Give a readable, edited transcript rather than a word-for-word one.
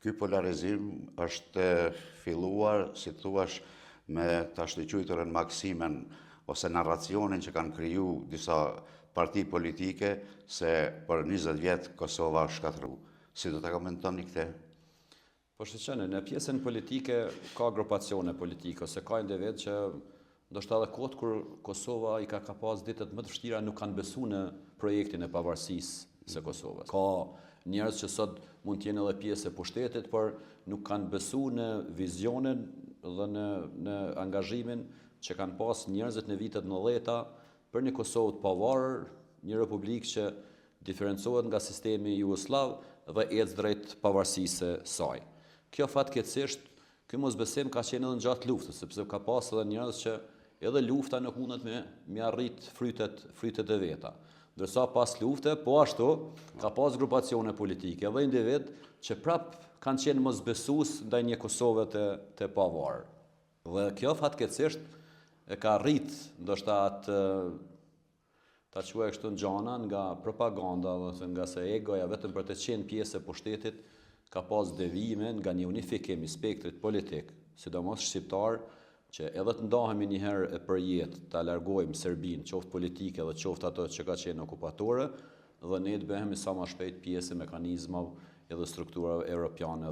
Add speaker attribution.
Speaker 1: Ky polarizim është filluar, si thuash, me ta shliqujtërën maksimen ose narracionin që kanë kriju disa parti politike se për 20 vjetë Kosova shkatru. Si do të komentoni këte?
Speaker 2: Po shqeqene, në pjesën politike ka grupacione politike, ose ka individ që ndoshta edhe kohët kur Kosova i ka pas ditët më të vështira nuk kanë besu në projektin e pavarësisë së Kosovës. Ka njerëz që sot mund t'jenë edhe pjesë e pushtetit, por nuk kanë besu në vizionin dhe në angazhimin që kanë pas njerëzit në vitet 90-ta për një Kosovë të pavarur, një republikë që diferencohet nga sistemi jugosllav dhe ecë drejt pavarësisë së saj. Kjo fatkeqësisht, ky mosbesim ka qenë edhe në gjatë luftës, sepse ka pas edhe njerëz që edhe lufta nuk mundet me arrit frytet e veta. Ndërsa pas lufte, po ashtu, ka pas grupacione politike dhe individ që prap kanë qenë mosbesues ndaj një Kosove të pavarur. Dhe kjo fatkeqësisht e ka rrit ndoshta ta quaj kështu gjana nga propaganda, dhe nga se egoja vetëm për të qenë pjesë e pushtetit ka pas devijime nga një unifikim i spektrit politik, sidomos shqiptar, që edhe të ndahemi njëherë për jetë, ta largojmë Serbinë, qoftë politike dhe qoftë ato që ka qenë okupatore, dhe ne të bëhemi sa më shpejt pjesë e mekanizmave edhe strukturave europiane.